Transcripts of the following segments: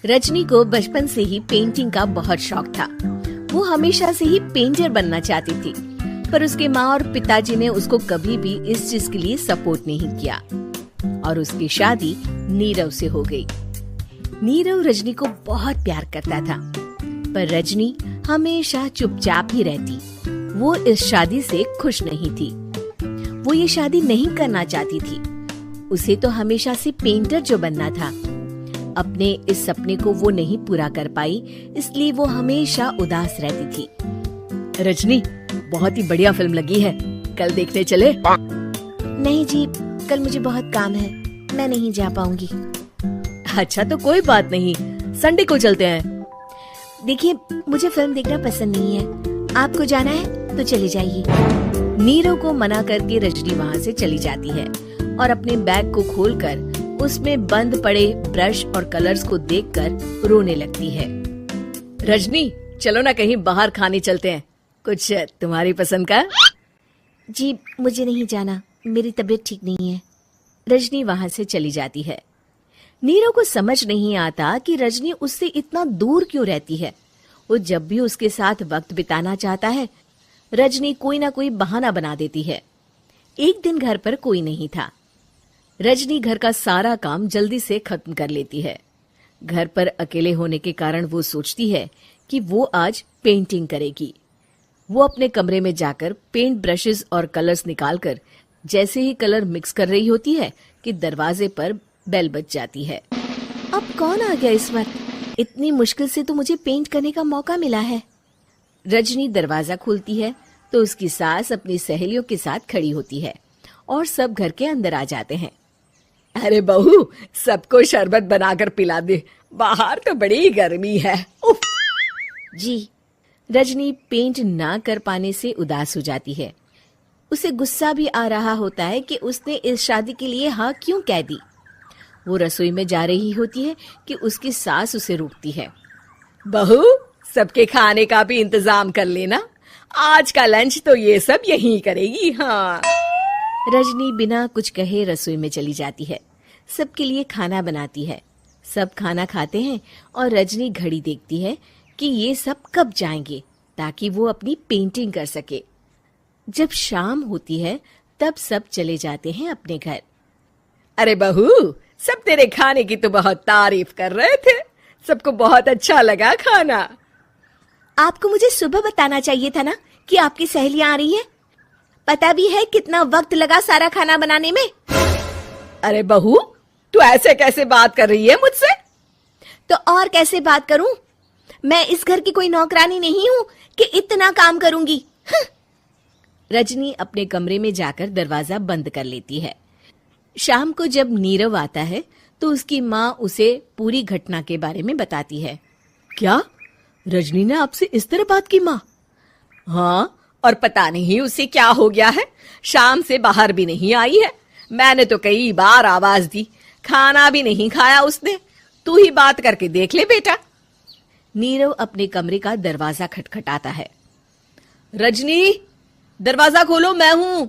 रजनी को बचपन से ही पेंटिंग का बहुत शौक था। वो हमेशा से ही पेंटर बनना चाहती थी, पर उसके माँ और पिताजी ने उसको कभी भी इस चीज के लिए सपोर्ट नहीं किया और उसकी शादी नीरव से हो गई। नीरव रजनी को बहुत प्यार करता था, पर रजनी हमेशा चुपचाप ही रहती। वो इस शादी से खुश नहीं थी। वो ये शादी नहीं करना चाहती थी। उसे तो हमेशा से पेंटर जो बनना था। अपने इस सपने को वो नहीं पूरा कर पाई, इसलिए वो हमेशा उदास रहती थी। रजनी, बहुत ही बढ़िया फिल्म लगी है, कल देखने चले? नहीं जी, कल मुझे बहुत काम है, मैं नहीं जा पाऊंगी। अच्छा तो कोई बात नहीं, संडे को चलते हैं। देखिए, मुझे फिल्म देखना पसंद नहीं है, आपको जाना है तो चले जाइए। नीरव को मना करके रजनी वहाँ से चली जाती है और अपने बैग को खोलकर उसमें बंद पड़े ब्रश और कलर्स को देखकर रोने लगती है। रजनी, चलो ना कहीं बाहर खाने चलते हैं, कुछ तुम्हारी पसंद का। जी, मुझे नहीं जाना, मेरी तबीयत ठीक नहीं है। रजनी वहाँ से चली जाती है। नीरव को समझ नहीं आता कि रजनी उससे इतना दूर क्यों रहती है। वो जब भी उसके साथ वक्त बिताना चाहता है, रजनी कोई ना कोई बहाना बना देती है। एक दिन घर पर कोई नहीं था। रजनी घर का सारा काम जल्दी से खत्म कर लेती है। घर पर अकेले होने के कारण वो सोचती है कि वो आज पेंटिंग करेगी। वो अपने कमरे में जाकर पेंट ब्रशेस और कलर्स निकालकर जैसे ही कलर मिक्स कर रही होती है कि दरवाजे पर बेल बज जाती है। अब कौन आ गया इस वक्त? इतनी मुश्किल से तो मुझे पेंट करने का मौका मिला है। रजनी दरवाजा खोलती है तो उसकी सास अपनी सहेलियों के साथ खड़ी होती है और सब घर के अंदर आ जाते हैं। अरे बहू, सबको शरबत बनाकर पिला दे, बाहर तो बड़ी गर्मी है। उफ। जी। रजनी पेंट ना कर पाने से उदास हो जाती है। उसे गुस्सा भी आ रहा होता है कि उसने इस शादी के लिए हाँ क्यों कह दी। वो रसोई में जा रही होती है कि उसकी सास उसे रोकती है। बहू, सबके खाने का भी इंतजाम कर लेना, आज का लंच तो ये सब यहीं करेगी। हाँ। रजनी बिना कुछ कहे रसोई में चली जाती है। सबके लिए खाना बनाती है। सब खाना खाते हैं और रजनी घड़ी देखती है कि ये सब कब जाएंगे ताकि वो अपनी पेंटिंग कर सके। जब शाम होती है तब सब चले जाते हैं अपने घर। अरे बहू, सब तेरे खाने की तो बहुत तारीफ कर रहे थे, सबको बहुत अच्छा लगा खाना। आपको मुझे सुबह बताना चाहिए था ना कि आपकी सहेलियां आ रही हैं। पता भी है कितना वक्त लगा सारा खाना बनाने में। अरे बहू, तू ऐसे कैसे बात कर रही है मुझसे? तो और कैसे बात करूं? मैं इस घर की कोई नौकरानी नहीं हूं कि इतना काम करूंगी। रजनी अपने कमरे में जाकर दरवाजा बंद कर लेती है। शाम को जब नीरव आता है तो उसकी माँ उसे पूरी घटना के बारे में बताती है। क्या रजनी ने आपसे इस तरह बात की माँ? हाँ, और पता नहीं उसे क्या हो गया है, शाम से बाहर भी नहीं आई है। मैंने तो कई बार आवाज दी, खाना भी नहीं खाया उसने। तू ही बात करके देख ले बेटा। नीरव अपने कमरे का दरवाजा खटखटाता है। रजनी, दरवाजा खोलो, मैं हूं।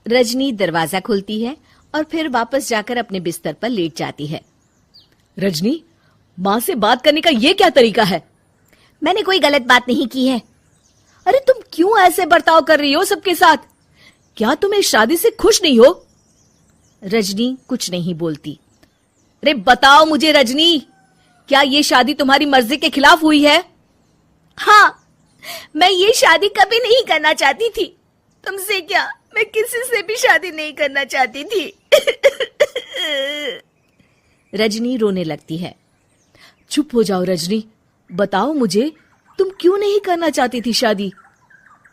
रजनी दरवाजा खोलती है और फिर वापस जाकर अपने बिस्तर पर लेट जाती है। रजनी, माँ से बात करने का ये क्या तरीका है? मैंने कोई गलत बात नहीं की है। अरे तुम क्यों ऐसे बर्ताव कर रही हो सबके साथ? क्या तुम इस शादी से खुश नहीं हो? रजनी कुछ नहीं बोलती। अरे बताओ मुझे रजनी, क्या ये शादी तुम्हारी मर्जी के खिलाफ हुई है? हाँ, मैं ये शादी कभी नहीं करना चाहती थी। तुमसे क्या, मैं किसी से भी शादी नहीं करना चाहती थी। रजनी रोने लगती है। चुप हो जाओ रजनी, बताओ मुझे, तुम क्यों नहीं करना चाहती थी शादी?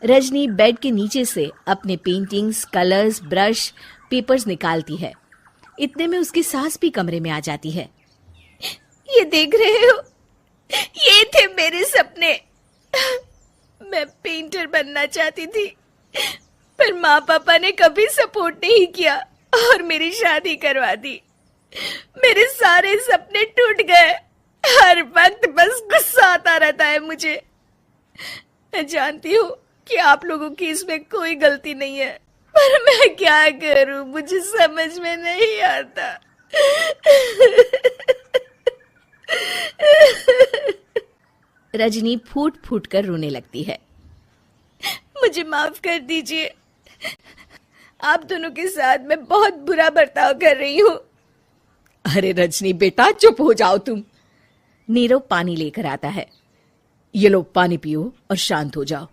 रजनी बेड के नीचे से अपने पेंटिंग्स, कलर्स, ब्रश, पेपर्स निकालती है। इतने में उसकी सास भी कमरे में आ जाती है। ये देख रहे हो, ये थे मेरे सपने। मैं पेंटर बनना चाहती थी, पर माँ पापा ने कभी सपोर्ट नहीं किया और मेरी शादी करवा दी। मेरे सारे सपने टूट गए। हर वक्त बस गुस्सा आता रहता है मुझे। मैं जानती हूँ कि आप लोगों की इसमें कोई गलती नहीं है, पर मैं क्या करूं, मुझे समझ में नहीं आता। रजनी फूट फूट कर रोने लगती है। मुझे माफ कर दीजिए, आप दोनों के साथ मैं बहुत बुरा बर्ताव कर रही हूँ। अरे रजनी बेटा, चुप हो जाओ तुम। नीरव पानी लेकर आता है। ये लो पानी पियो और शांत हो जाओ।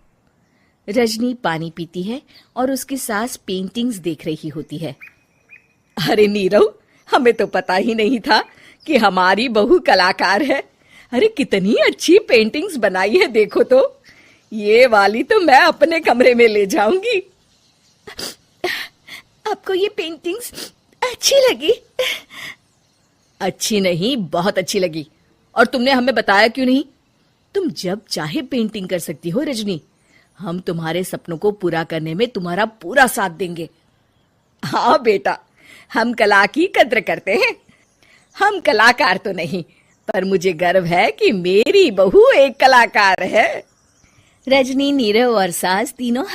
रजनी पानी पीती है और उसकी सास पेंटिंग्स देख रही होती है। अरे नीरव, हमें तो पता ही नहीं था कि हमारी बहू कलाकार है। अरे कितनी अच्छी पेंटिंग्स बनाई है, देखो तो। ये वाली तो मैं अपने कमरे में ले जाऊंगी। आपको ये पेंटिंग्स अच्छी लगी? अच्छी नहीं, बहुत अच्छी लगी। और तुमने हमें बताया क्यों नहीं? तुम जब चाहे पेंटिंग कर सकती हो रजनी। हम तुम्हारे सपनों को पूरा करने में तुम्हारा पूरा साथ देंगे। हाँ बेटा, हम कला की कद्र करते हैं। हम कलाकार तो नहीं, पर मुझे गर्व है कि मेरी बहू एक कलाकार है। रजनी, नीरव और सास तीनों